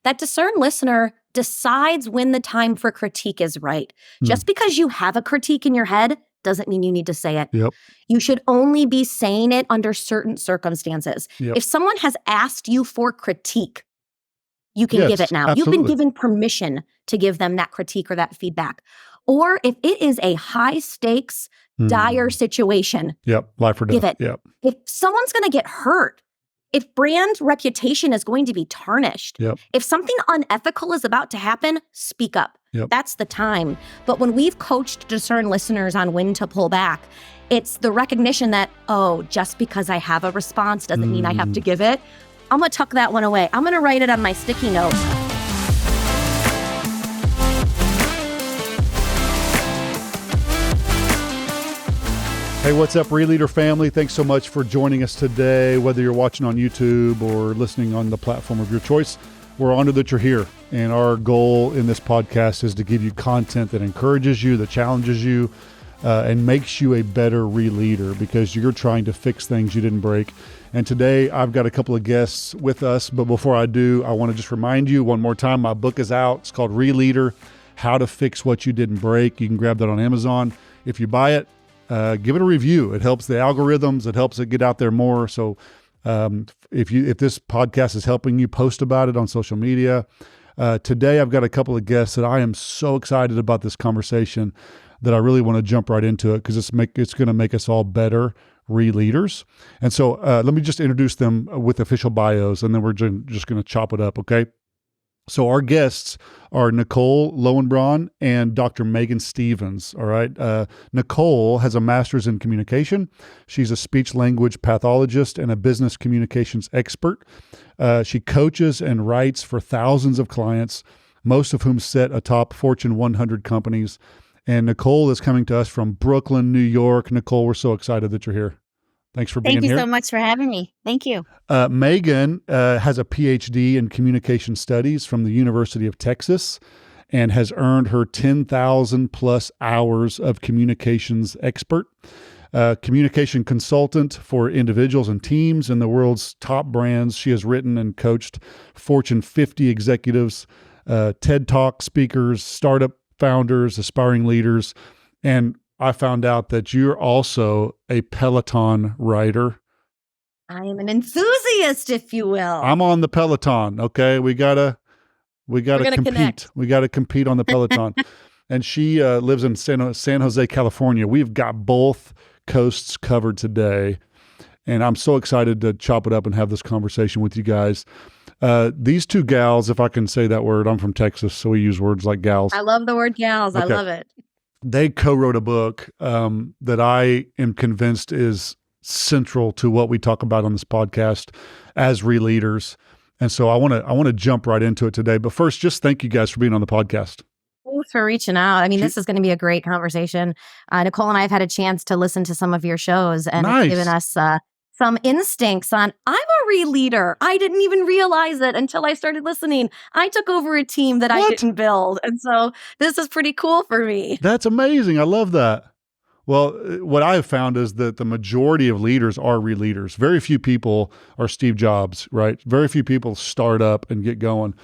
That discerned listener decides when the time for critique is right. Just because you have a critique in your head doesn't mean you need to say it. Yep. You should only be saying it under certain circumstances. Yep. If someone has asked you for critique, you can give it now. Absolutely. You've been given permission to give them that critique or that feedback. Or if it is a high stakes, dire situation, Yep. Life or death. give it. Yep. If someone's going to get hurt, if brand reputation is going to be tarnished, Yep. if something unethical is about to happen, speak up. Yep. That's the time. But when we've coached discerned listeners on when to pull back, it's the recognition that, oh, just because I have a response doesn't mean I have to give it. I'm going to tuck that one away. I'm going to write it on my sticky note. Hey, what's up, ReLeader family? Thanks so much for joining us today. Whether you're watching on YouTube or listening on the platform of your choice, we're honored that you're here. And our goal in this podcast is to give you content that encourages you, that challenges you, and makes you a better ReLeader, because you're trying to fix things you didn't break. And today I've got a couple of guests with us, but before I do, I want to just remind you one more time, my book is out. It's called ReLeader, How to Fix What You Didn't Break. You can grab that on Amazon. If you buy it, give it a review. It helps the algorithms. It helps it get out there more. So if this podcast is helping you, post about it on social media. Today I've got a couple of guests that I am so excited about this conversation that I really want to jump right into it, because it's going to make us all better ReLeaders. And so let me just introduce them with official bios, and then we're just going to chop it up, okay? So our guests are Nicole Lowenbraun and Dr. Maegan Stevens, all right? Nicole has a master's in communication. She's a speech-language pathologist and a business communications expert. She coaches and writes for thousands of clients, most of whom sit atop Fortune 100 companies. And Nicole is coming to us from Brooklyn, New York. Nicole, we're so excited that you're here. Thanks for being here. Thank you so much for having me. Thank you. Maegan has a PhD in communication studies from the University of Texas and has earned her 10,000 plus hours of communications expert, communication consultant for individuals and teams in the world's top brands. She has written and coached Fortune 50 executives, TED Talk speakers, startup founders, aspiring leaders, and I found out that you're also a Peloton rider. I am an enthusiast, if you will. I'm on the Peloton. Okay. We gotta compete. Connect. We gotta compete on the Peloton. And she lives in San Jose, California. We've got both coasts covered today. And I'm so excited to chop it up and have this conversation with you guys. These two gals, if I can say that word, I'm from Texas, so we use words like gals. I love the word gals. Okay. I love it. They co-wrote a book that I am convinced is central to what we talk about on this podcast as ReLeaders. And so I want to jump right into it today. But first, just thank you guys for being on the podcast. Thanks for reaching out. I mean, this is going to be a great conversation. Nicole and I have had a chance to listen to some of your shows, and Nice. it's given us some instincts on, I'm a ReLeader. I didn't even realize it until I started listening. I took over a team that I didn't build. And so this is pretty cool for me. That's amazing. I love that. Well, what I have found is that the majority of leaders are ReLeaders. Very few people are Steve Jobs, right? Very few people start up and get going.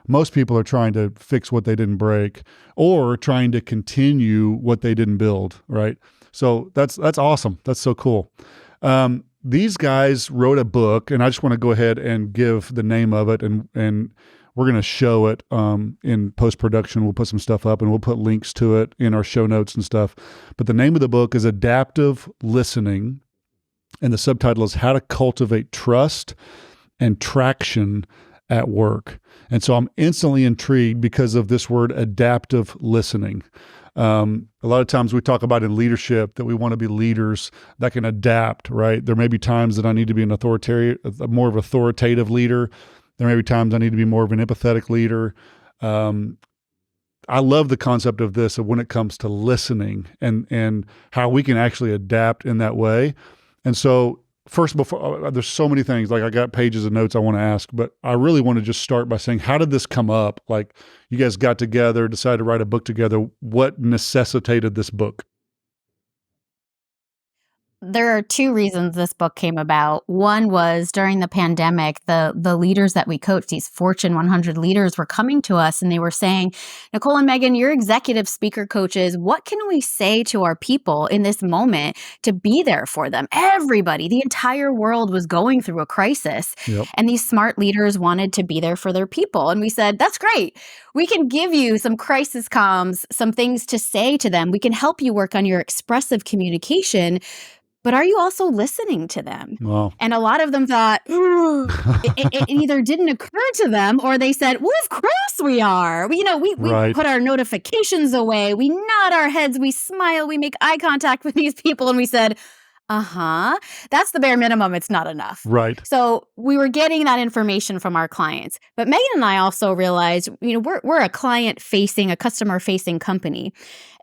Most people are trying to fix what they didn't break or trying to continue what they didn't build, right? So that's awesome. That's so cool. These guys wrote a book, and I just want to go ahead and give the name of it, and we're going to show it in post-production. We'll put some stuff up, and we'll put links to it in our show notes and stuff. But the name of the book is Adaptive Listening, and the subtitle is How to Cultivate Trust and Traction at Work. And so I'm instantly intrigued because of this word, adaptive listening. A lot of times we talk about in leadership that we want to be leaders that can adapt, right? There may be times that I need to be more of an authoritative leader. There may be times I need to be more of an empathetic leader. I love the concept of this, of when it comes to listening and how we can actually adapt in that way. And so first, before there's so many things, like I got pages of notes I want to ask, but I really want to just start by saying, how did this come up? Like, you guys got together, decided to write a book together. What necessitated this book? there are two reasons this book came about. One was during the pandemic, the leaders that we coach, these Fortune 100 leaders, were coming to us and they were saying, Nicole and Maegan, you're executive speaker coaches. What can we say to our people in this moment to be there for them? Everybody, the entire world was going through a crisis. Yep. And these smart leaders wanted to be there for their people. And we said, that's great. We can give you some crisis comms, some things to say to them. We can help you work on your expressive communication. But are you also listening to them? Wow. And a lot of them thought, it either didn't occur to them or they said, well, of course we are. We Right. put our notifications away. We nod our heads. We smile. We make eye contact with these people. And we said, that's the bare minimum. It's not enough. Right. So we were getting that information from our clients. But Maegan and I also realized, we're a client-facing, a customer-facing company.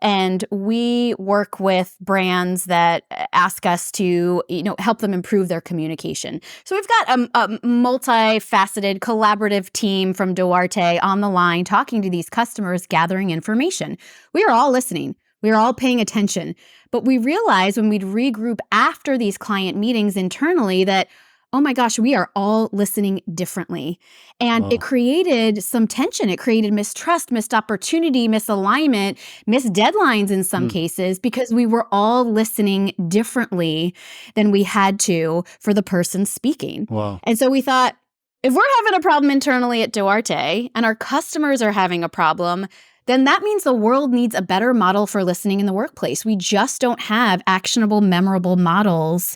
And we work with brands that ask us to, help them improve their communication. So we've got a multifaceted, collaborative team from Duarte on the line talking to these customers, gathering information. We are all listening. We are all paying attention. But we realized when we'd regroup after these client meetings internally that, oh my gosh, we are all listening differently. And It created some tension. It created mistrust, missed opportunity, misalignment, missed deadlines in some cases, because we were all listening differently than we had to for the person speaking. Wow. And so we thought, if we're having a problem internally at Duarte and our customers are having a problem, then that means the world needs a better model for listening in the workplace. We just don't have actionable, memorable models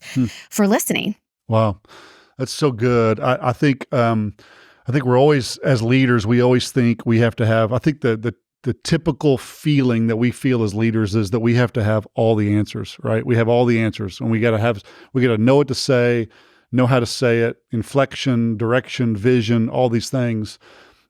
for listening. Wow. That's so good. I think we're always, as leaders, we always think we have to have, I think the typical feeling that we feel as leaders is that we have to have all the answers, right? We have all the answers and we got to know what to say, know how to say it, inflection, direction, vision, all these things.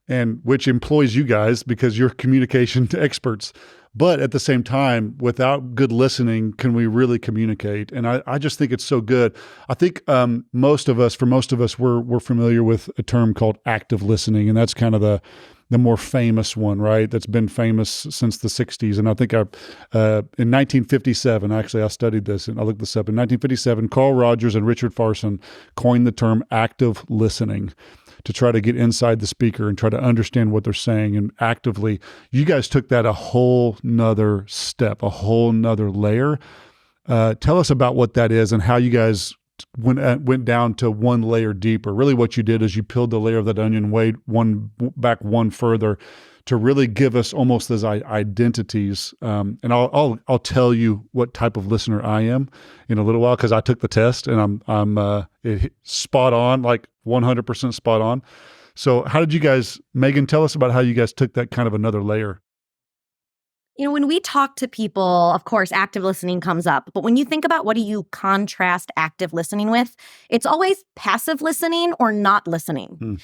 And which employs you guys because you're communication experts. But at the same time, without good listening, can we really communicate? And I just think it's so good. I think for most of us, we're familiar with a term called active listening, and that's kind of the more famous one, right? That's been famous since the 60s. And I think in 1957, actually, I studied this and I looked this up. In 1957, Carl Rogers and Richard Farson coined the term active listening to try to get inside the speaker and try to understand what they're saying and actively. You guys took that a whole nother step, a whole nother layer. Tell us about what that is and how you guys went down to one layer deeper. Really what you did is you peeled the layer of that onion back one further to really give us almost those identities. And I'll tell you what type of listener I am in a little while because I took the test and I'm spot on, like 100% spot on. So how did you guys, Maegan, tell us about how you guys took that kind of another layer? When we talk to people, of course, active listening comes up. But when you think about what do you contrast active listening with, it's always passive listening or not listening.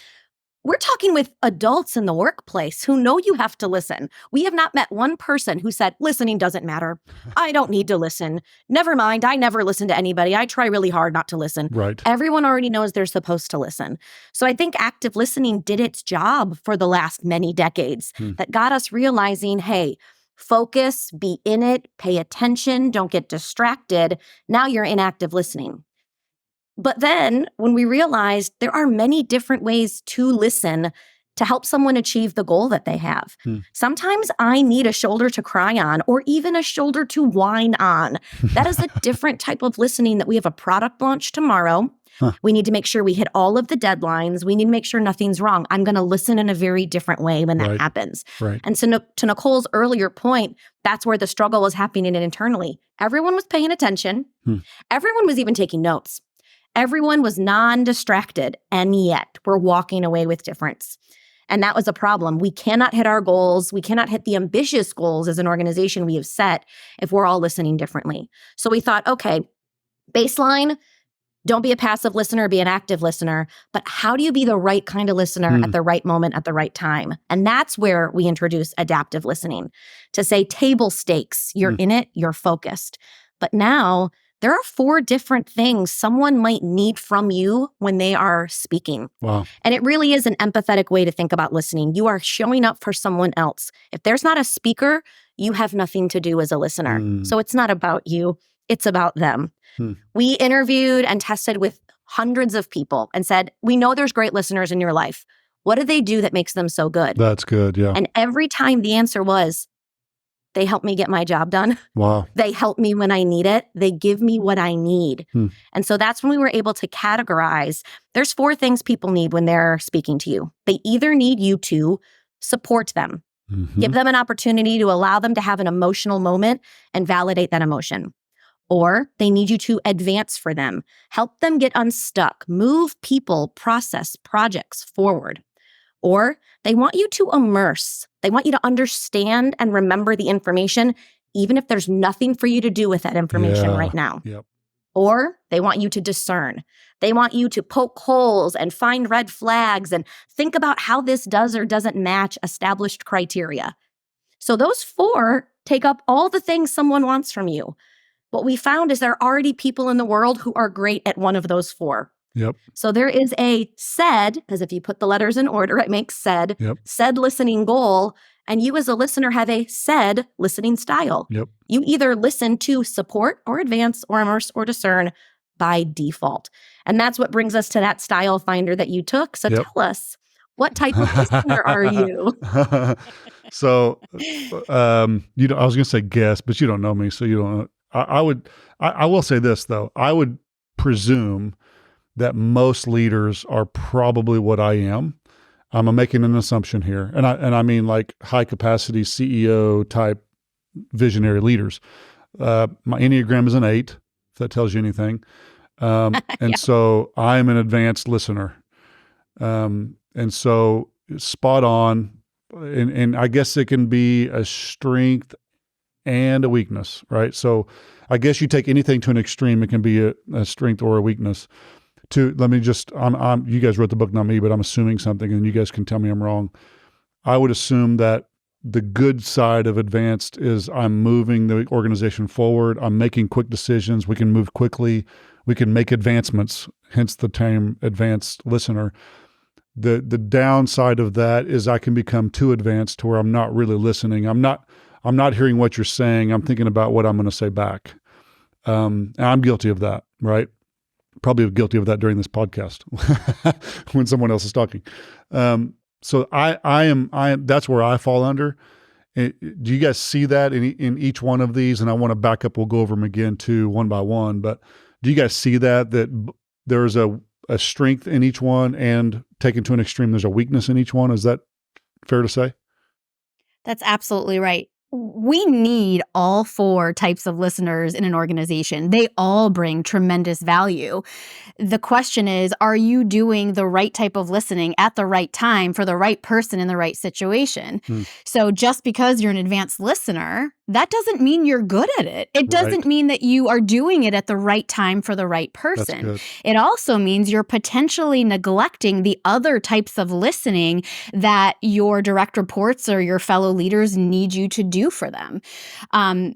We're talking with adults in the workplace who know you have to listen. We have not met one person who said, listening doesn't matter. I don't need to listen. Never mind. I never listen to anybody. I try really hard not to listen. Right. Everyone already knows they're supposed to listen. So I think active listening did its job for the last many decades that got us realizing, hey, focus, be in it, pay attention, don't get distracted. Now you're in active listening. But then when we realized there are many different ways to listen to help someone achieve the goal that they have. Sometimes I need a shoulder to cry on or even a shoulder to whine on. That is a different type of listening that we have a product launch tomorrow. We need to make sure we hit all of the deadlines. We need to make sure nothing's wrong. I'm going to listen in a very different way when that happens. Right. And so to Nicole's earlier point, that's where the struggle was happening internally. Everyone was paying attention. Everyone was even taking notes. Everyone was non-distracted, and yet we're walking away with difference. And that was a problem. We cannot hit our goals. We cannot hit the ambitious goals as an organization we have set if we're all listening differently. So we thought, okay, baseline, don't be a passive listener, be an active listener. But how do you be the right kind of listener at the right moment, at the right time? And that's where we introduce adaptive listening to say table stakes. You're in it, you're focused. But now there are 4 different things someone might need from you when they are speaking. Wow. And it really is an empathetic way to think about listening. You are showing up for someone else. If there's not a speaker, you have nothing to do as a listener. So it's not about you. it's about them. Hmm. We interviewed and tested with hundreds of people and said, we know there's great listeners in your life. What do they do that makes them so good? That's good. Yeah. And every time the answer was, they help me get my job done. Wow. They help me when I need it. They give me what I need. And so that's when we were able to categorize. There's 4 things people need when they're speaking to you. They either need you to support them, give them an opportunity to allow them to have an emotional moment and validate that emotion. Or they need you to advance for them, help them get unstuck, move people, process, projects forward. Or they want you to immerse. They want you to understand and remember the information, even if there's nothing for you to do with that information right now. Yep. Or they want you to discern. They want you to poke holes and find red flags and think about how this does or doesn't match established criteria. So those 4 take up all the things someone wants from you. What we found is there are already people in the world who are great at one of those 4. Yep. So there is a SED, because if you put the letters in order, it makes SED, SED listening goal. And you as a listener have a SED listening style. Yep. You either listen to support or advance or immerse or discern by default. And that's what brings us to that style finder that you took. So tell us, what type of listener are you? So, I was going to say guess, but you don't know me. So you don't know. I will say this though. I would presume that most leaders are probably what I am. I'm making an assumption here. And I mean like high capacity CEO type visionary leaders. My Enneagram is an 8, if that tells you anything. And so I'm an advanced listener. And so spot on. And I guess it can be a strength and a weakness, right? So I guess you take anything to an extreme, it can be a strength or a weakness. Let me just, you guys wrote the book, not me, but I'm assuming something and you guys can tell me I'm wrong. I would assume that the good side of advanced is I'm moving the organization forward. I'm making quick decisions. We can move quickly. We can make advancements, hence the term advanced listener. The downside of that is I can become too advanced to where I'm not really listening. I'm not hearing what you're saying. I'm thinking about what I'm going to say back. And I'm guilty of that, right? Probably guilty of that during this podcast when someone else is talking. So I am, that's where I fall under. Do you guys see that in each one of these? And I want to back up. We'll go over them again too, one by one, but do you guys see that there's a strength in each one and taken to an extreme, there's a weakness in each one? Is that fair to say? That's absolutely right. We need all 4 types of listeners in an organization. They all bring tremendous value. The question is, are you doing the right type of listening at the right time for the right person in the right situation? So just because you're an advanced listener, that doesn't mean you're good at it. It doesn't mean that you are doing it at the right time for the right person. It also means you're potentially neglecting the other types of listening that your direct reports or your fellow leaders need you to do for them.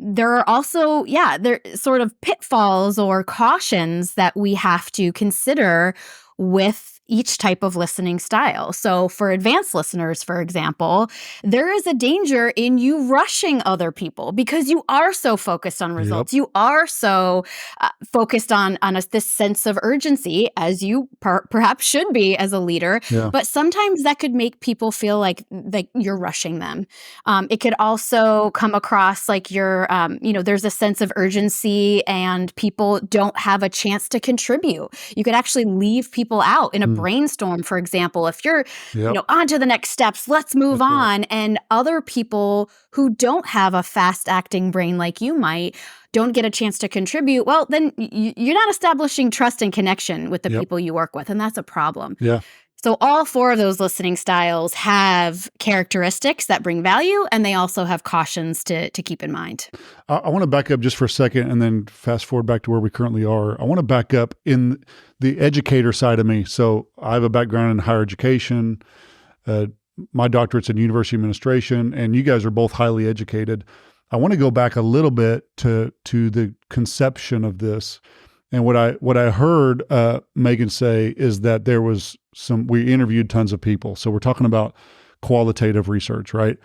There are also, there sort of pitfalls or cautions that we have to consider with each type of listening style. So for advanced listeners, for example, there is a danger in you rushing other people because you are so focused on results. You are so focused on this sense of urgency, as you perhaps should be as a leader. But sometimes that could make people feel like you're rushing them. It could also come across like you're, there's a sense of urgency and people don't have a chance to contribute. You could actually leave people out in a brainstorm, for example. If you're, on to the next steps, let's move on. And other people who don't have a fast-acting brain like you might don't get a chance to contribute, well, then you're not establishing trust and connection with the people you work with, and that's a problem. So all 4 of those listening styles have characteristics that bring value, and they also have cautions to keep in mind. I want to back up just for a second and then fast forward back to where we currently are. I want to back up in the educator side of me. So I have a background in higher education. My doctorate's in university administration, and you guys are both highly educated. I want to go back a little bit to the conception of this. And what I heard Maegan say is that there was we interviewed tons of people. So we're talking about qualitative research, right?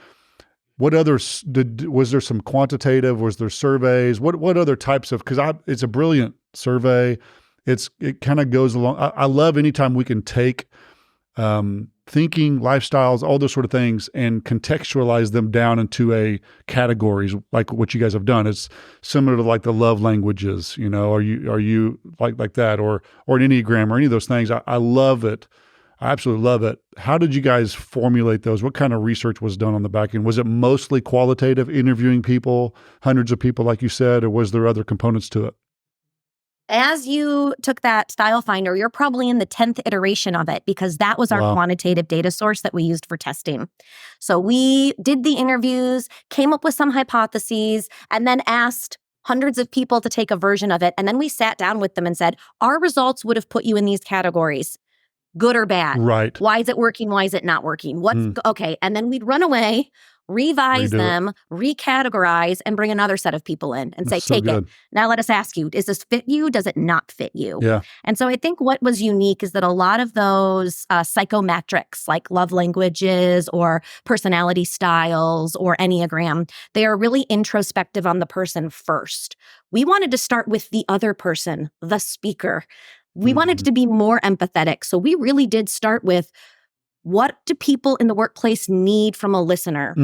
What others was there some quantitative? Was there surveys? What other types of, because it's a brilliant survey. It kind of goes along. I love anytime we can take thinking, lifestyles, all those sort of things, and contextualize them down into a categories like what you guys have done. It's similar to like the love languages, are you like that, or an Enneagram or any of those things. I love it. I absolutely love it. How did you guys formulate those? What kind of research was done on the back end? Was it mostly qualitative, interviewing people, hundreds of people, like you said, or was there other components to it? As you took that style finder, you're probably in the 10th iteration of it because that was our quantitative data source that we used for testing. So we did the interviews, came up with some hypotheses, and then asked hundreds of people to take a version of it. And then we sat down with them and said, our results would have put you in these categories. Good or bad? Right. Why is it working? Why is it not working? Okay? And then we'd run away, revise them, recategorize, and bring another set of people in and say, take it. Now let us ask you, does this fit you? Does it not fit you? Yeah. And so I think what was unique is that a lot of those psychometrics like love languages or personality styles or Enneagram, they are really introspective on the person first. We wanted to start with the other person, the speaker. We wanted to be more empathetic. So we really did start with, what do people in the workplace need from a listener?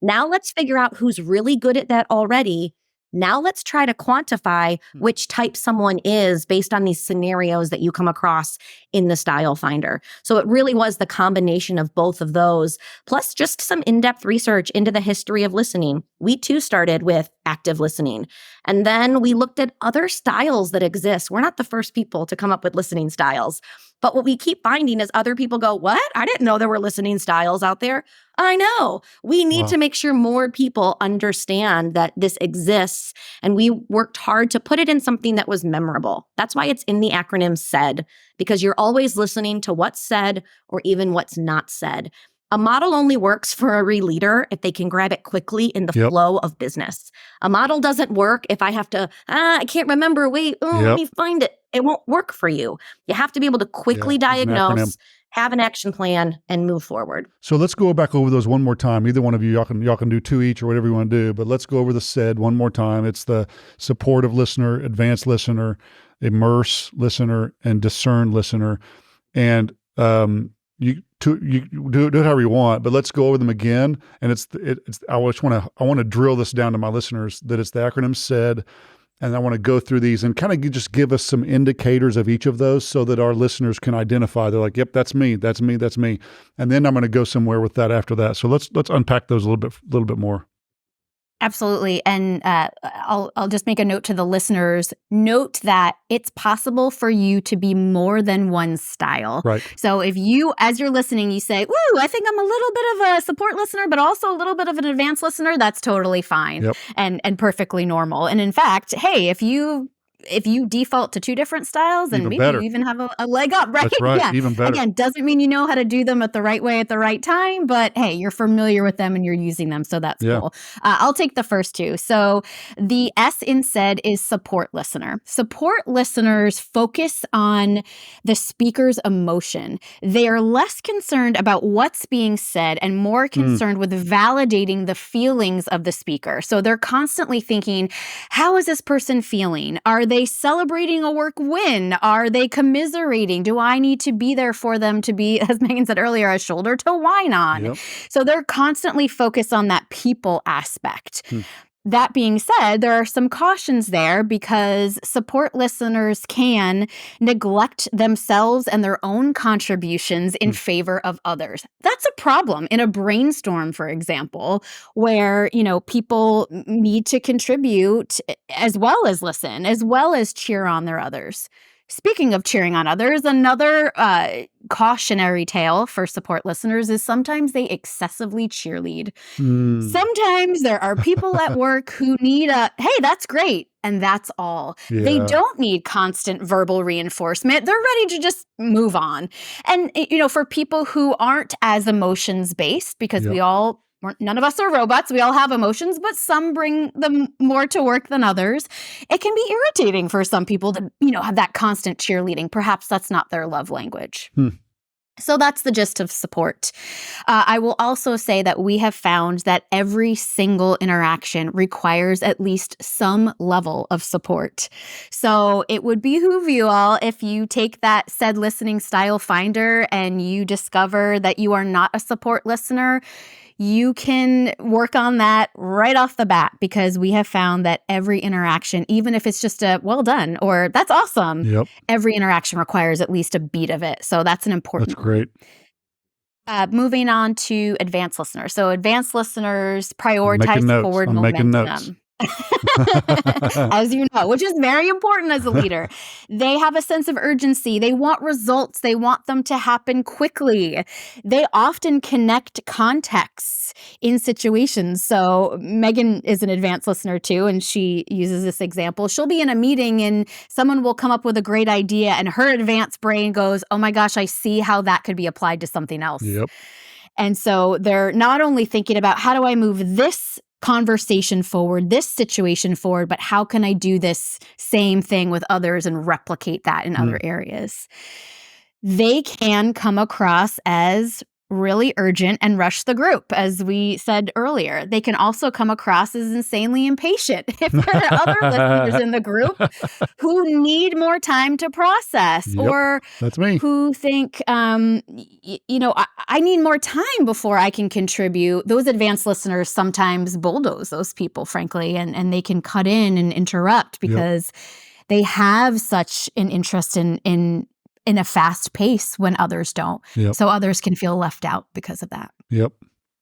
Now let's figure out who's really good at that already. Now let's try to quantify which type someone is based on these scenarios that you come across in the style finder. So it really was the combination of both of those, plus just some in-depth research into the history of listening. We too started with active listening. And then we looked at other styles that exist. We're not the first people to come up with listening styles. But what we keep finding is other people go, what? I didn't know there were listening styles out there. I know. We need to make sure more people understand that this exists. And we worked hard to put it in something that was memorable. That's why it's in the acronym SED, because you're always listening to what's said or even what's not said. A model only works for a ReLeader if they can grab it quickly in the flow of business. A model doesn't work if I have to, I can't remember, wait, let me find it. It won't work for you. You have to be able to quickly diagnose, have an action plan, and move forward. So let's go back over those one more time. Either one of you, y'all can do two each or whatever you want to do, but let's go over the SED one more time. It's the supportive listener, advanced listener, immerse listener, and discerned listener. And you do it however you want, but let's go over them again. And I want to drill this down to my listeners that it's the acronym SED. And I want to go through these and kind of just give us some indicators of each of those so that our listeners can identify. They're like, yep, that's me, that's me, that's me. And then I'm going to go somewhere with that after that. So let's unpack those a little bit more. Absolutely. And I'll just make a note to the listeners. Note that it's possible for you to be more than one style. Right. So if you, as you're listening, you say, "Ooh, I think I'm a little bit of a support listener, but also a little bit of an advanced listener," that's totally fine and perfectly normal. And in fact, hey, if you default to two different styles, then maybe you even have a leg up, right? That's right. Yeah. Even better. Again, doesn't mean you know how to do them at the right way at the right time, but hey, you're familiar with them and you're using them. So that's cool. I'll take the first two. So the S in SED is support listener. Support listeners focus on the speaker's emotion. They are less concerned about what's being said and more concerned with validating the feelings of the speaker. So they're constantly thinking, how is this person feeling? Are they celebrating a work win? Are they commiserating? Do I need to be there for them to be, as Maegan said earlier, a shoulder to whine on? Yep. So they're constantly focused on that people aspect. That being said, there are some cautions there because support listeners can neglect themselves and their own contributions in favor of others. That's a problem in a brainstorm, for example, where, people need to contribute as well as listen, as well as cheer on their others. Speaking of cheering on others, another cautionary tale for support listeners is sometimes they excessively cheerlead. Sometimes there are people at work who need hey, that's great, and that's all. Yeah. They don't need constant verbal reinforcement. They're ready to just move on. And, for people who aren't as emotions-based, because none of us are robots. We all have emotions, but some bring them more to work than others. It can be irritating for some people to, have that constant cheerleading. Perhaps that's not their love language. So that's the gist of support. I will also say that we have found that every single interaction requires at least some level of support. So it would behoove you all, if you take that SED listening style finder and you discover that you are not a support listener, you can work on that right off the bat, because we have found that every interaction, even if it's just a well done or that's awesome, Yep. every interaction requires at least a beat of it. So that's an important That's great. Moving on to advanced listeners. So advanced listeners Making prioritize notes. forward I'm making notes. momentum. As you know, which is very important as a leader. They have a sense of urgency. They want results. They want them to happen quickly. They often connect contexts in situations. So Maegan is an advanced listener too, and she uses this example. She'll be in a meeting and someone will come up with a great idea and her advanced brain goes, oh my gosh, I see how that could be applied to something else. Yep. And so they're not only thinking about how do I move this conversation forward, this situation forward, but how can I do this same thing with others and replicate that in other areas? They can come across as really urgent and rush the group, as we said earlier. They can also come across as insanely impatient if there are other listeners in the group who need more time to process, Yep, or that's me. who think, I need more time before I can contribute. Those advanced listeners sometimes bulldoze those people, frankly, and they can cut in and interrupt because they have such an interest in a fast pace when others don't. Yep. So others can feel left out because of that. Yep.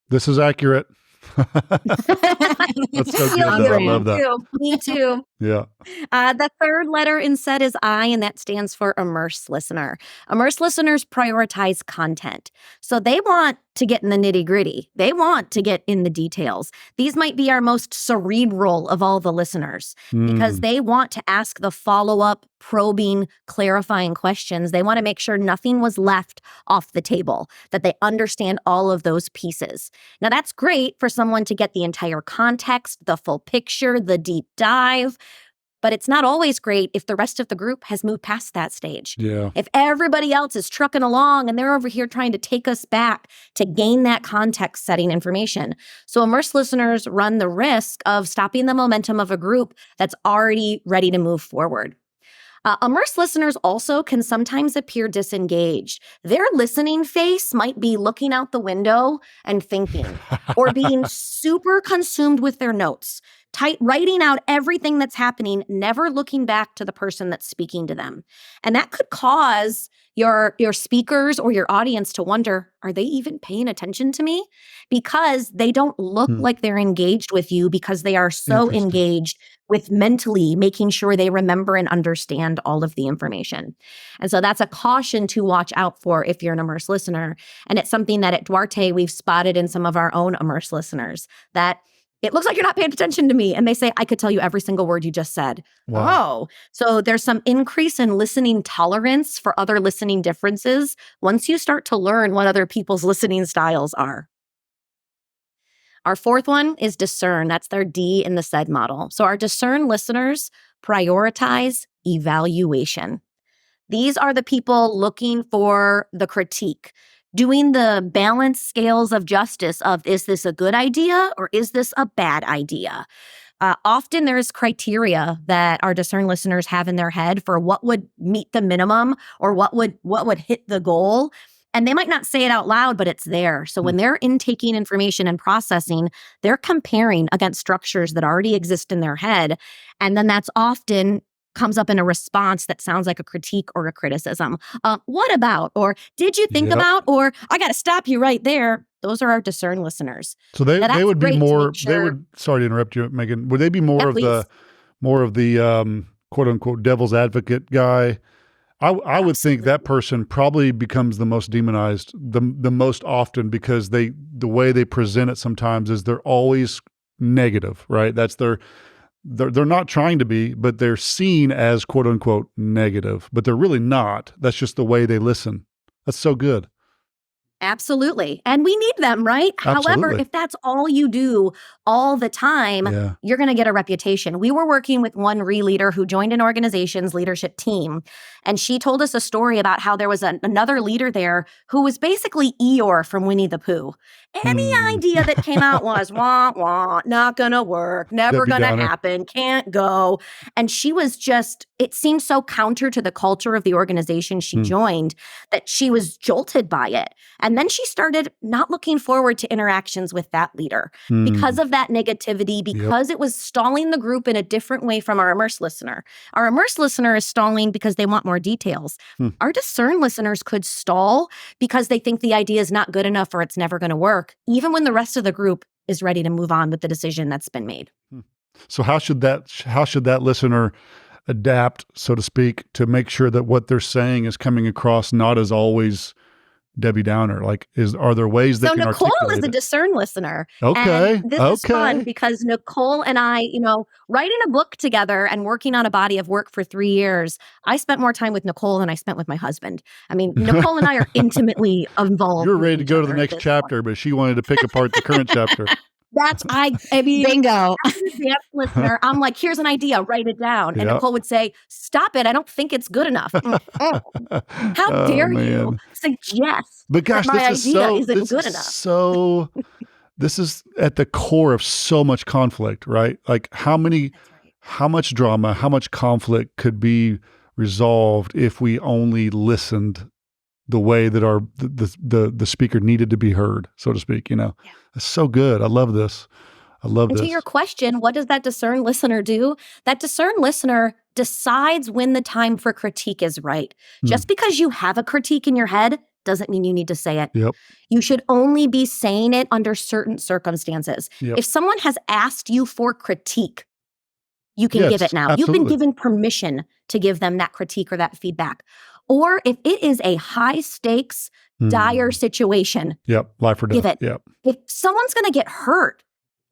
This is accurate. That's so good, though. I love that. Me too. Yeah. The third letter in SED is I, and that stands for immersed listener. Immersed listeners prioritize content. So they want to get in the nitty gritty. They want to get in the details. These might be our most cerebral of all the listeners because they want to ask the follow-up, probing, clarifying questions. They want to make sure nothing was left off the table, that they understand all of those pieces. Now, that's great for someone to get the entire context, the full picture, the deep dive. But it's not always great if the rest of the group has moved past that stage. Yeah. If everybody else is trucking along and they're over here trying to take us back to gain that context-setting information. So immersed listeners run the risk of stopping the momentum of a group that's already ready to move forward. Immersed listeners also can sometimes appear disengaged. Their listening face might be looking out the window and thinking, or being super consumed with their notes, writing out everything that's happening, never looking back to the person that's speaking to them. And that could cause your speakers or your audience to wonder, are they even paying attention to me? Because they don't look like they're engaged with you, because they are so engaged with mentally making sure they remember and understand all of the information. And so that's a caution to watch out for if you're an immersed listener. And it's something that at Duarte, we've spotted in some of our own immersed listeners, that it looks like you're not paying attention to me. And they say, I could tell you every single word you just said. Wow. Oh, so there's some increase in listening tolerance for other listening differences once you start to learn what other people's listening styles are. Our fourth one is Discerned. That's their D in the SED model. So our Discerned listeners prioritize evaluation. These are the people looking for the critique, doing the balance scales of justice of, is this a good idea or is this a bad idea? Often there's criteria that our Discerned listeners have in their head for what would meet the minimum or what would hit the goal. And they might not say it out loud, but it's there. So when they're intaking information and processing, they're comparing against structures that already exist in their head. And then that's often comes up in a response that sounds like a critique or a criticism. What about? Or did you think about? Or I got to stop you right there. Those are our Discerned listeners. So they would be more, they would, sorry to interrupt you, Maegan, would they be more of the quote unquote devil's advocate guy? I would think that person probably becomes the most demonized the most often, because the way they present it sometimes is they're always negative, right? That's they're not trying to be, but they're seen as quote unquote negative, but they're really not. That's just the way they listen. That's so good. Absolutely. And we need them, right? However, Absolutely. if that's all you do all the time, Yeah. you're going to get a reputation. We were working with one ReLeader who joined an organization's leadership team. And she told us a story about how there was another leader there who was basically Eeyore from Winnie the Pooh. Any idea that came out was, wah, wah, not going to work, never Debbie going to Downer. happen, can't go. And she was just, it seemed so counter to the culture of the organization she joined that she was jolted by it. And then she started not looking forward to interactions with that leader because of that negativity, because it was stalling the group in a different way from our Immersed listener. Our Immersed listener is stalling because they want more details. Our Discerned listeners could stall because they think the idea is not good enough or it's never going to work, even when the rest of the group is ready to move on with the decision that's been made. So how should that listener adapt, so to speak, to make sure that what they're saying is coming across not as always Debbie Downer? Like, are there ways they so can Nicole articulate is a it? Discerned listener. Okay. And this is fun because Nicole and I, writing a book together and working on a body of work for 3 years, I spent more time with Nicole than I spent with my husband. I mean, Nicole and I are intimately involved. You're ready to go to the next chapter, but she wanted to pick apart the current chapter. I mean, bingo. as an advanced listener, I'm like, here's an idea, write it down. And Nicole would say, stop it. I don't think it's good enough. How dare you suggest but gosh, that my this idea is isn't good enough? So this is at the core of so much conflict, right? Like how much drama, how much conflict could be resolved if we only listened the way that the speaker needed to be heard, so to speak, It's so good. I love this. And to your question, what does that Discerned listener do? That Discerned listener decides when the time for critique is right. Just because you have a critique in your head doesn't mean you need to say it. Yep. You should only be saying it under certain circumstances. Yep. If someone has asked you for critique, you can give it now. Absolutely. You've been given permission to give them that critique or that feedback. Or if it is a high stakes, dire situation, life or death. give it. Yep. If someone's going to get hurt,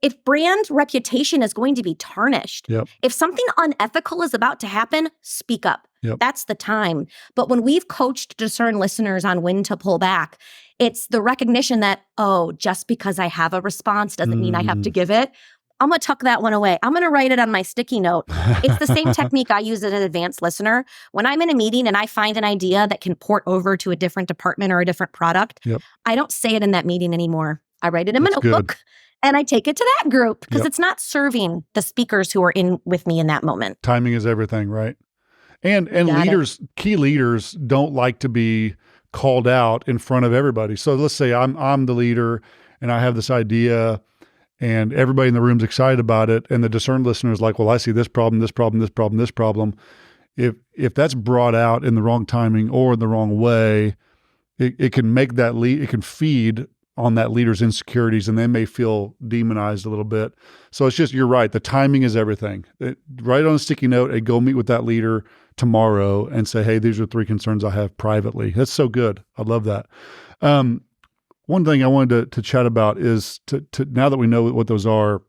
if brand reputation is going to be tarnished, if something unethical is about to happen, speak up. That's the time. But when we've coached Discerned listeners on when to pull back, it's the recognition that, just because I have a response doesn't mean I have to give it. I'm going to tuck that one away. I'm going to write it on my sticky note. It's the same technique I use as an advanced listener. When I'm in a meeting and I find an idea that can port over to a different department or a different product, I don't say it in that meeting anymore. I write it in my notebook and I take it to that group because it's not serving the speakers who are in with me in that moment. Timing is everything, right? And key leaders don't like to be called out in front of everybody. So let's say I'm the leader and I have this idea and everybody in the room's excited about it. And the Discerned listener is like, well, I see this problem, this problem, this problem, this problem. If that's brought out in the wrong timing or in the wrong way, it can make that it can feed on that leader's insecurities and they may feel demonized a little bit. So it's just, you're right. The timing is everything. Write on a sticky note and go meet with that leader tomorrow and say, hey, these are 3 concerns I have privately. That's so good. I love that. One thing I wanted to chat about is to now that we know what those are,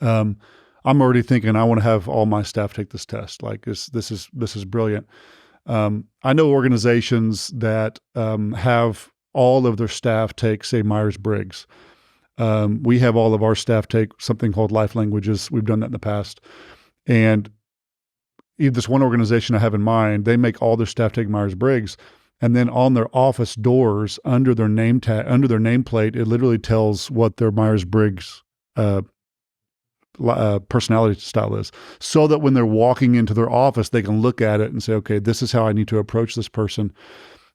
I'm already thinking I want to have all my staff take this test. Like this is brilliant. I know organizations that have all of their staff take, say, Myers-Briggs. We have all of our staff take something called life languages. We've done that in the past. And this one organization I have in mind, they make all their staff take Myers-Briggs. And then on their office doors, under their name tag, under their nameplate, it literally tells what their Myers-Briggs personality style is, so that when they're walking into their office, they can look at it and say, okay, this is how I need to approach this person.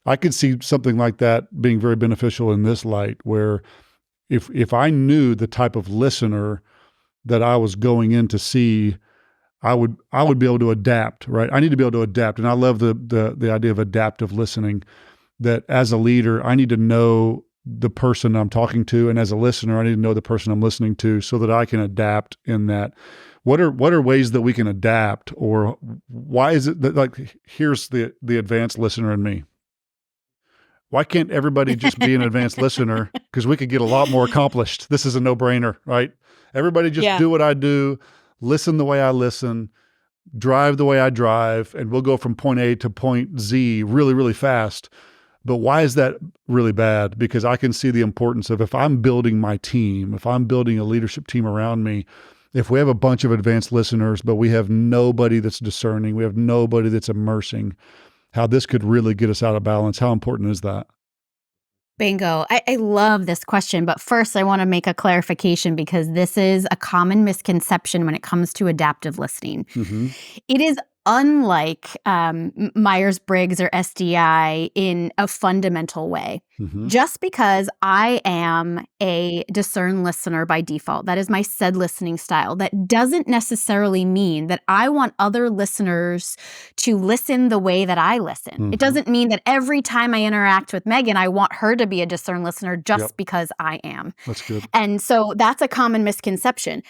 I could see something like that being very beneficial in this light, where if I knew the type of listener that I was going in to see, I would be able to adapt, right? I need to be able to adapt. And I love the idea of adaptive listening, that as a leader, I need to know the person I'm talking to. And as a listener, I need to know the person I'm listening to so that I can adapt in that. What are ways that we can adapt, or why is it that, like, here's the advanced listener in me. Why can't everybody just be an advanced listener? Because we could get a lot more accomplished. This is a no-brainer, right? Everybody just do what I do. Listen the way I listen, drive the way I drive, and we'll go from point A to point Z really, really fast. But why is that really bad? Because I can see the importance of, if I'm building my team, if I'm building a leadership team around me, if we have a bunch of advanced listeners, but we have nobody that's discerning, we have nobody that's immersing, how this could really get us out of balance. How important is that? Bingo. I love this question, but first I want to make a clarification because this is a common misconception when it comes to adaptive listening. Mm-hmm. It is unlike Myers-Briggs or SDI in a fundamental way. Mm-hmm. Just because I am a discerned listener by default, that is my SED listening style, that doesn't necessarily mean that I want other listeners to listen the way that I listen. Mm-hmm. It doesn't mean that every time I interact with Maegan, I want her to be a discerned listener just because I am. That's good. And so that's a common misconception.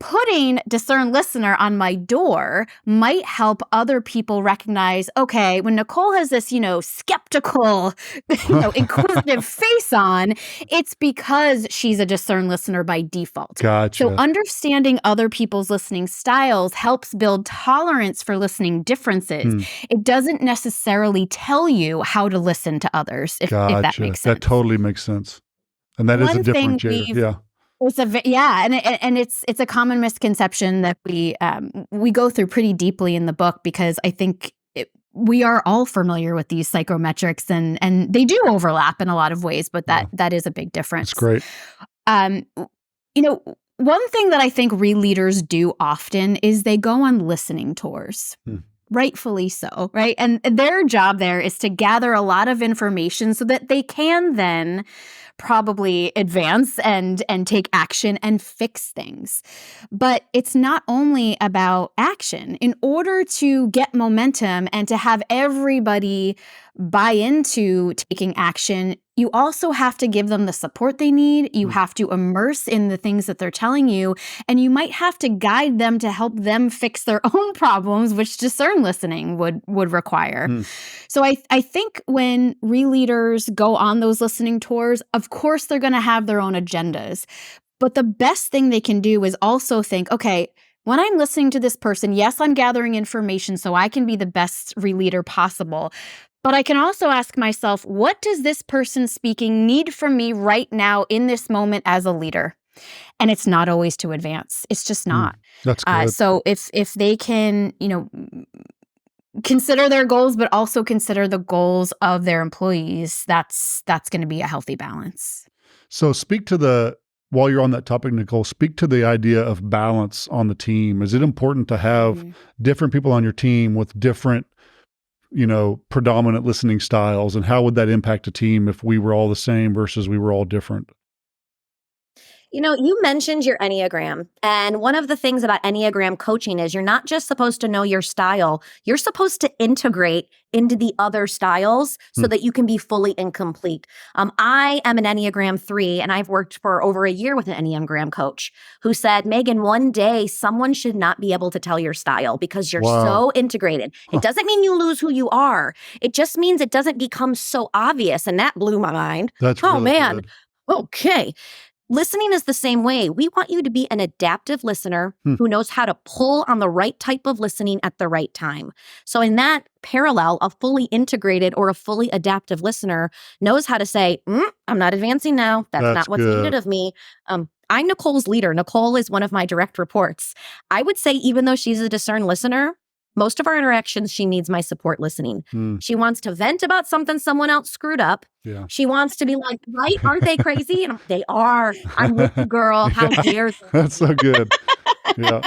Putting discerned listener on my door might help other people recognize, okay, when Nicole has this, skeptical, inquisitive face on, it's because she's a discerned listener by default. Gotcha. So understanding other people's listening styles helps build tolerance for listening differences. It doesn't necessarily tell you how to listen to others, if that makes sense. That totally makes sense. And that is a differentiator. Yeah. It's a common misconception that we go through pretty deeply in the book, because I think we are all familiar with these psychometrics and they do overlap in a lot of ways, but that is a big difference. That's great. One thing that I think ReLeaders do often is they go on listening tours. Rightfully so, right? And their job there is to gather a lot of information so that they can then probably advance and take action and fix things. But it's not only about action. In order to get momentum and to have everybody buy into taking action, you also have to give them the support they need. You have to immerse in the things that they're telling you, and you might have to guide them to help them fix their own problems, which discerned listening would require. So I think when ReLeaders go on those listening tours, of course they're going to have their own agendas. But the best thing they can do is also think, okay, when I'm listening to this person, yes, I'm gathering information so I can be the best ReLeader possible. But I can also ask myself, what does this person speaking need from me right now in this moment as a leader? And it's not always to advance. It's just not. That's good. So if they can, consider their goals, but also consider the goals of their employees, that's going to be a healthy balance. So while you're on that topic, Nicole, speak to the idea of balance on the team. Is it important to have different people on your team with different predominant listening styles, and how would that impact a team if we were all the same versus we were all different? You mentioned your Enneagram, and one of the things about Enneagram coaching is you're not just supposed to know your style, you're supposed to integrate into the other styles so that you can be fully and complete. I am an Enneagram 3, and I've worked for over a year with an Enneagram coach who said, Maegan, one day someone should not be able to tell your style because you're so integrated. It doesn't mean you lose who you are. It just means it doesn't become so obvious, and that blew my mind. That's really good. Okay. Listening is the same way. We want you to be an adaptive listener who knows how to pull on the right type of listening at the right time. So in that parallel, a fully integrated or a fully adaptive listener knows how to say, I'm not advancing now. That's not what's needed of me. I'm Nicole's leader. Nicole is one of my direct reports. I would say, even though she's a discerned listener, most of our interactions, she needs my support listening. She wants to vent about something someone else screwed up. Yeah. She wants to be like, right? Aren't they crazy? And they are. I'm with you, girl. How dare they? That's so good. Yeah.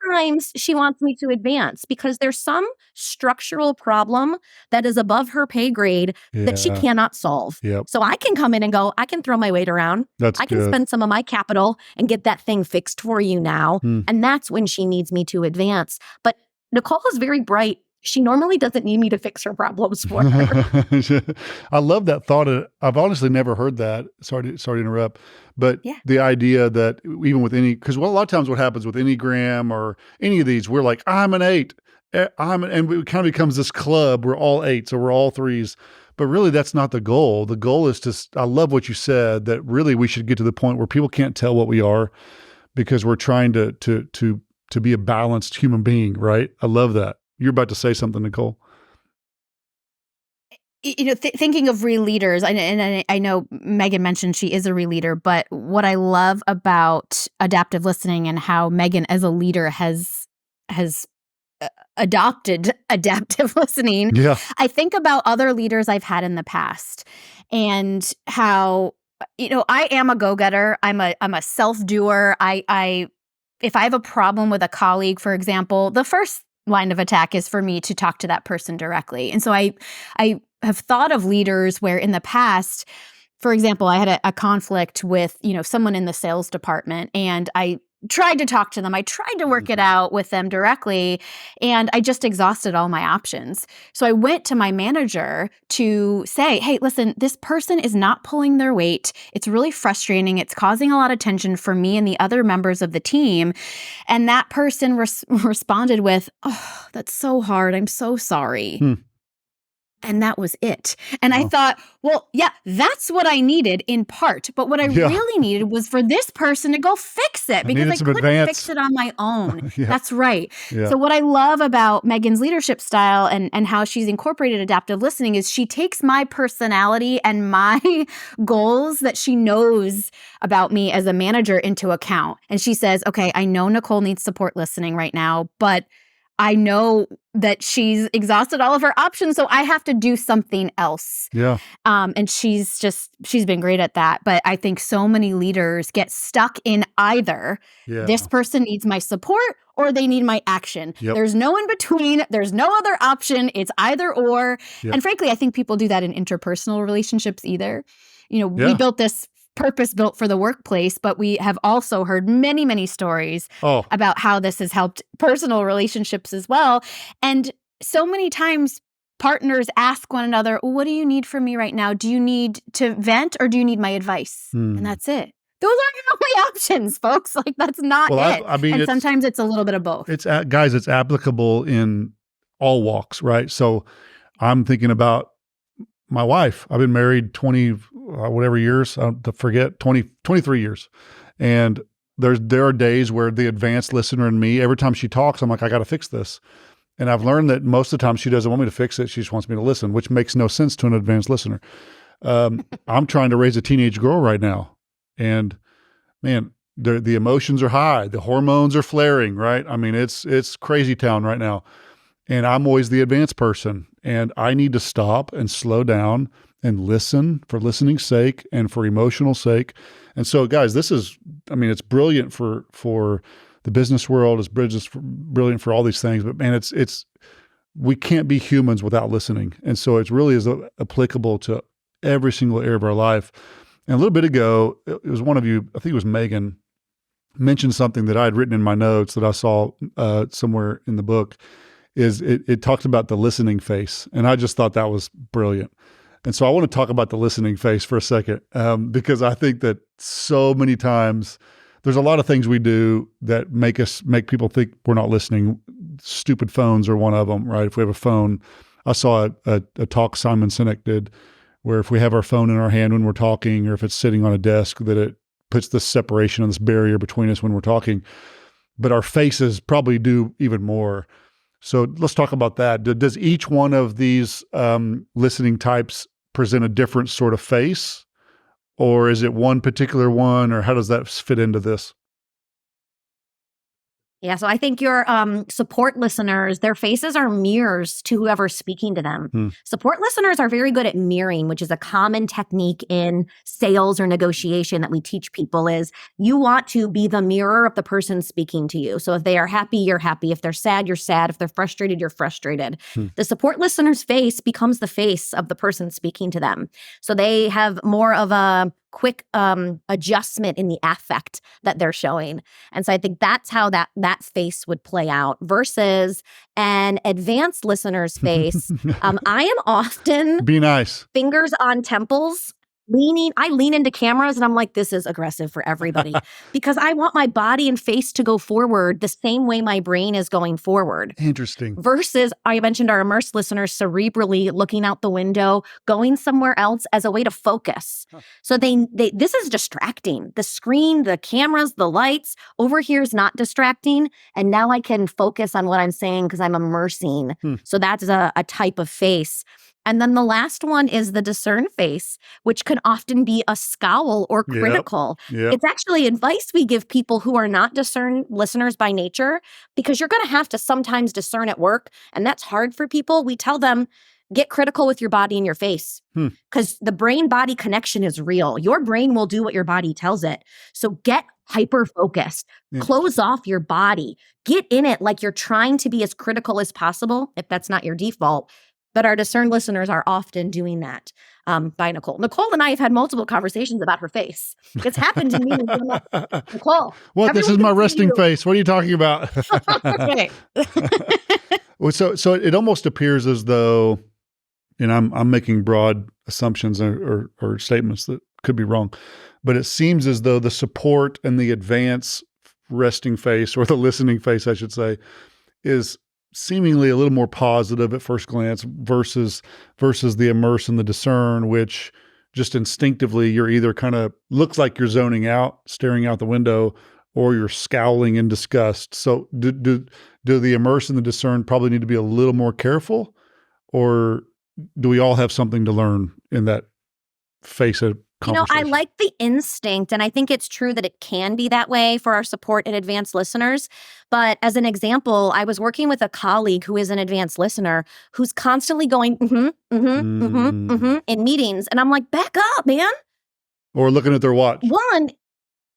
Sometimes she wants me to advance because there's some structural problem that is above her pay grade that she cannot solve. Yep. So I can come in and go, I can throw my weight around. I can spend some of my capital and get that thing fixed for you now. And that's when she needs me to advance. But Nicole is very bright. She normally doesn't need me to fix her problems for her. I love that thought. I've honestly never heard that. Sorry to interrupt. But the idea that even with because a lot of times what happens with Enneagram or any of these, we're like, I'm an 8. And it kind of becomes this club. We're all 8s or we're all 3s. But really, that's not the goal. The goal is I love what you said, that really we should get to the point where people can't tell what we are because we're trying to be a balanced human being, right? I love that. You're about to say something, Nicole. thinking of ReLeaders, and I know Maegan mentioned she is a ReLeader, but what I love about adaptive listening and how Maegan as a leader has adopted adaptive listening. Yeah. I think about other leaders I've had in the past and how, I am a go-getter. I'm a self-doer. If I have a problem with a colleague, for example, the first line of attack is for me to talk to that person directly. And so I have thought of leaders where in the past, for example, I had a conflict with, someone in the sales department, and I tried to talk to them. I tried to work it out with them directly, and I just exhausted all my options. So I went to my manager to say, hey, listen, this person is not pulling their weight. It's really frustrating. It's causing a lot of tension for me and the other members of the team. And that person responded with, oh, that's so hard. I'm so sorry. And that was it. And I thought, well, yeah, that's what I needed in part. But what I really needed was for this person to go fix it, because I couldn't fix it on my own. That's right. Yeah. So what I love about Maegan's leadership style and how she's incorporated adaptive listening is she takes my personality and my goals that she knows about me as a manager into account. And she says, okay, I know Nicole needs support listening right now, but I know that she's exhausted all of her options, so I have to do something else. Yeah. And she's been great at that. But I think so many leaders get stuck in either this person needs my support or they need my action. Yep. There's no in between. There's no other option. It's either or. Yep. And frankly, I think people do that in interpersonal relationships either. We built this purpose-built for the workplace, but we have also heard many, many stories about how this has helped personal relationships as well. And so many times partners ask one another, what do you need from me right now? Do you need to vent or do you need my advice? And that's it. Those aren't your only options, folks. Like, that's not it. I mean, and sometimes it's a little bit of both. It's applicable in all walks, right? So I'm thinking about my wife. I've been married 20 whatever years, I forget, 23 years. And there are days where the advanced listener in me, every time she talks, I'm like, I got to fix this. And I've learned that most of the time she doesn't want me to fix it. She just wants me to listen, which makes no sense to an advanced listener. I'm trying to raise a teenage girl right now. And man, the emotions are high. The hormones are flaring, right? I mean, it's crazy town right now. And I'm always the advanced person. And I need to stop and slow down and listen for listening's sake and for emotional sake. And so, guys, it's brilliant for the business world. It's brilliant for all these things. But man, we can't be humans without listening. And so it really is applicable to every single area of our life. And a little bit ago, it was one of you, I think it was Maegan, mentioned something that I had written in my notes that I saw somewhere in the book. It talked about the listening face. And I just thought that was brilliant. And so I want to talk about the listening face for a second, because I think that so many times there's a lot of things we do that make people think we're not listening. Stupid phones are one of them, right? If we have a phone, I saw a talk Simon Sinek did, where if we have our phone in our hand when we're talking, or if it's sitting on a desk, that it puts this separation and this barrier between us when we're talking. But our faces probably do even more. So let's talk about that. Does each one of these listening types present a different sort of face, or is it one particular one, or how does that fit into this? Yeah, so I think your support listeners, their faces are mirrors to whoever's speaking to them. Support listeners are very good at mirroring, which is a common technique in sales or negotiation that we teach people. Is you want to be the mirror of the person speaking to you. So if they are happy, you're happy. If they're sad, you're sad. If they're frustrated, you're frustrated. The support listener's face becomes the face of the person speaking to them. So they have more of a quick adjustment in the affect that they're showing. And so I think that's how that face would play out versus an advanced listener's face. I am often be nice, fingers on temples, I lean into cameras and I'm like, this is aggressive for everybody because I want my body and face to go forward the same way my brain is going forward. Interesting. Versus, I mentioned our immersed listeners cerebrally looking out the window, going somewhere else as a way to focus. So this is distracting. The screen, the cameras, the lights over here is not distracting. And now I can focus on what I'm saying because I'm immersing. So that's a type of face. And then the last one is the discern face, which can often be a scowl or critical. Yep. It's actually advice we give people who are not discern listeners by nature, because you're going to have to sometimes discern at work, and that's hard for people. We tell them, get critical with your body and your face, because the brain-body connection is real. Your brain will do what your body tells it. So get hyper-focused. Close off your body. Get in it like you're trying to be as critical as possible, if that's not your default. But our discerned listeners are often doing that by Nicole. Nicole and I have had multiple conversations about her face. It's happened to me. Nicole. What? This is my resting face. What are you talking about? Okay. Well, so it almost appears as though, and I'm making broad assumptions or statements that could be wrong, but it seems as though the support and the advance resting face, or the listening face, I should say, is seemingly a little more positive at first glance versus the immerse and the discern, which just instinctively you're either kind of looks like you're zoning out, staring out the window, or you're scowling in disgust. So do the immerse and the discern probably need to be a little more careful, or do we all have something to learn in that face of conversation? I like the instinct, and I think it's true that it can be that way for our support and advanced listeners. But as an example, I was working with a colleague who is an advanced listener who's constantly going, in meetings. And I'm like, back up, man. Or looking at their watch. One,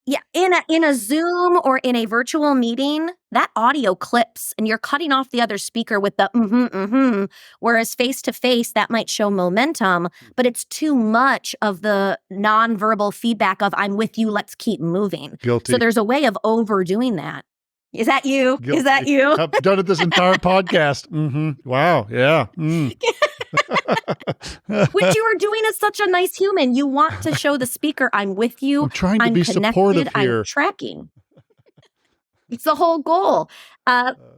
yeah, in a Zoom or in a virtual meeting, that audio clips and you're cutting off the other speaker with the whereas face-to-face, that might show momentum, but it's too much of the nonverbal feedback of I'm with you, let's keep moving. Guilty. So there's a way of overdoing that. Is that you? Guilty. Is that you? I've done it this entire podcast. Wow. Yeah. Which you are doing as such a nice human. You want to show the speaker, I'm with you. I'm trying to be connected, supportive here. I'm tracking. It's the whole goal.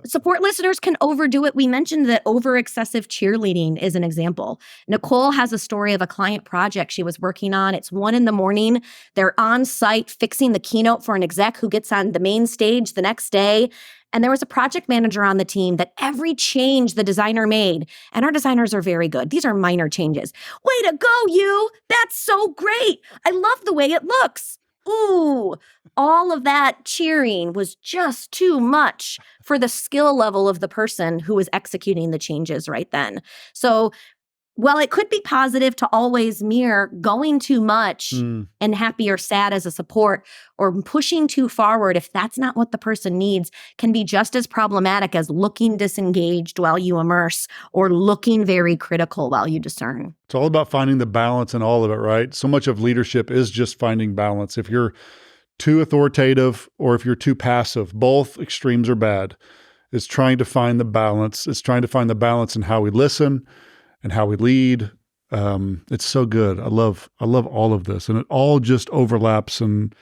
Support listeners can overdo it. We mentioned that over excessive cheerleading is an example. Nicole has a story of a client project she was working on. It's 1 a.m. They're on site fixing the keynote for an exec who gets on the main stage the next day. And there was a project manager on the team that every change the designer made, and our designers are very good. These are minor changes. Way to go, you! That's so great! I love the way it looks. Ooh, all of that cheering was just too much for the skill level of the person who was executing the changes right then. So while it could be positive to always mirror going too much and happy or sad as a support, or pushing too forward if that's not what the person needs, can be just as problematic as looking disengaged while you immerse or looking very critical while you discern. It's all about finding the balance in all of it, right? So much of leadership is just finding balance. If you're too authoritative or if you're too passive, both extremes are bad. It's trying to find the balance. It's trying to find the balance in how we listen and how we lead. It's so good. I love all of this, and it all just overlaps. And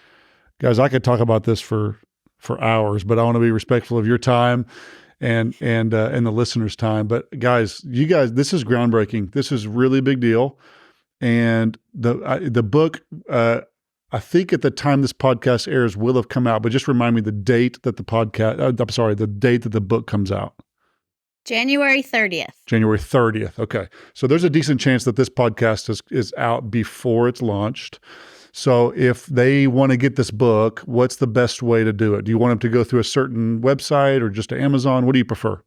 guys, I could talk about this for hours, but I want to be respectful of your time and the listeners' time. But guys, this is groundbreaking. This is really a big deal. And the book, I think at the time this podcast airs will have come out, but just remind me the date that the date that the book comes out. January 30th. January 30th. Okay. So there's a decent chance that this podcast is out before it's launched. So if they want to get this book, what's the best way to do it? Do you want them to go through a certain website or just to Amazon? What do you prefer?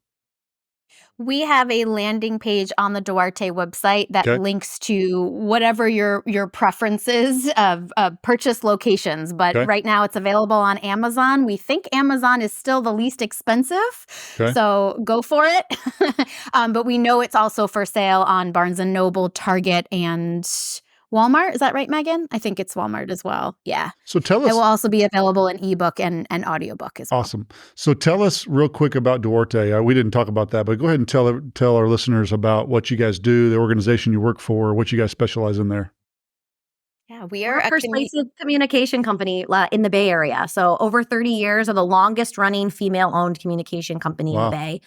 We have a landing page on the Duarte website that links to whatever your preferences of purchase locations. But right now it's available on Amazon. We think Amazon is still the least expensive, so go for it. But we know it's also for sale on Barnes & Noble, Target, and Walmart. Is that right, Maegan? I think it's Walmart as well. Yeah. So tell us. It will also be available in ebook and audiobook as well. Awesome. So tell us real quick about Duarte. We didn't talk about that, but go ahead and tell our listeners about what you guys do, the organization you work for, what you guys specialize in there. Yeah, we are a persuasive communication company in the Bay Area. So over 30 years of the longest running female-owned communication company in the Bay.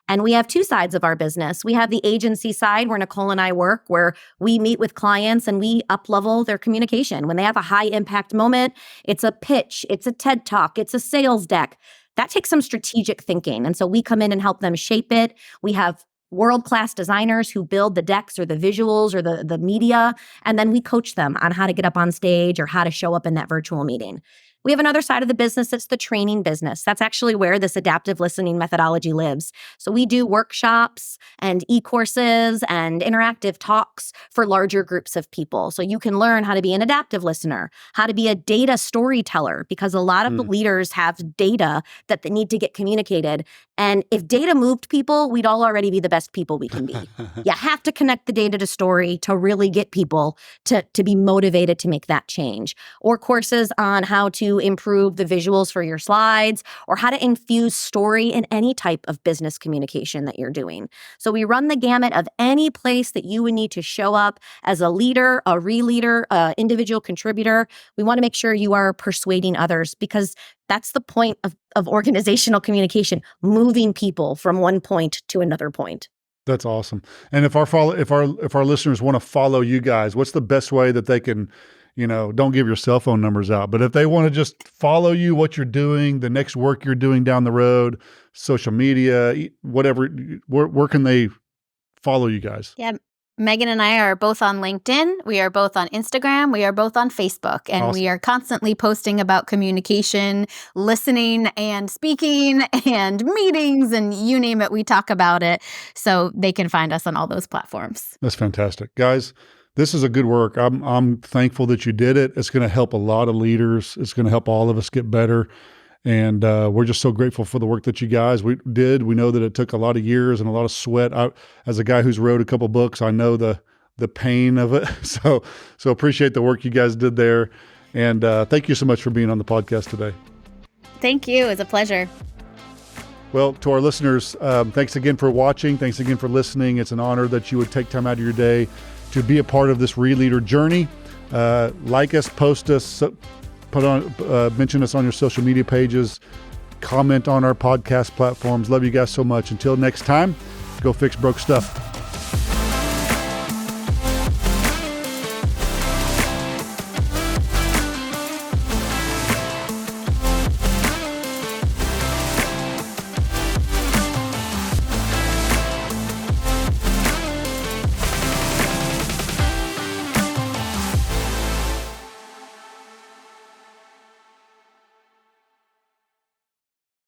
And we have two sides of our business. We have the agency side where Nicole and I work, where we meet with clients and we up-level their communication. When they have a high impact moment, it's a pitch, it's a TED Talk, it's a sales deck. That takes some strategic thinking. And so we come in and help them shape it. We have world-class designers who build the decks or the visuals or the media, and then we coach them on how to get up on stage or how to show up in that virtual meeting. We have another side of the business that's the training business. That's actually where this adaptive listening methodology lives. So we do workshops and e-courses and interactive talks for larger groups of people. So you can learn how to be an adaptive listener, how to be a data storyteller, because a lot of the leaders have data that they need to get communicated. And if data moved people, we'd all already be the best people we can be. You have to connect the data to story to really get people to be motivated to make that change. Or courses on how to improve the visuals for your slides, or how to infuse story in any type of business communication that you're doing. So we run the gamut of any place that you would need to show up as a leader, a ReLeader, individual contributor. We want to make sure you are persuading others, because that's the point of organizational communication, moving people from one point to another point. That's awesome. And if our listeners want to follow you guys, what's the best way that they can, don't give your cell phone numbers out, but if they want to just follow you, what you're doing, the next work you're doing down the road, social media, whatever, where can they follow you guys? Yeah. Maegan and I are both on LinkedIn. We are both on Instagram. We are both on Facebook. And Awesome. We are constantly posting about communication, listening, and speaking, and meetings, and you name it, we talk about it. So they can find us on all those platforms. That's fantastic. Guys, this is a good work. I'm thankful that you did it. It's going to help a lot of leaders. It's going to help all of us get better. And we're just so grateful for the work that you guys did. We know that it took a lot of years and a lot of sweat. As a guy who's wrote a couple books, I know the pain of it. So appreciate the work you guys did there. And thank you so much for being on the podcast today. Thank you. It was a pleasure. Well, to our listeners, thanks again for watching. Thanks again for listening. It's an honor that you would take time out of your day to be a part of this ReLeader journey. Like us, post us, mention us on your social media pages, comment on our podcast platforms. Love you guys so much. Until next time, go fix broke stuff.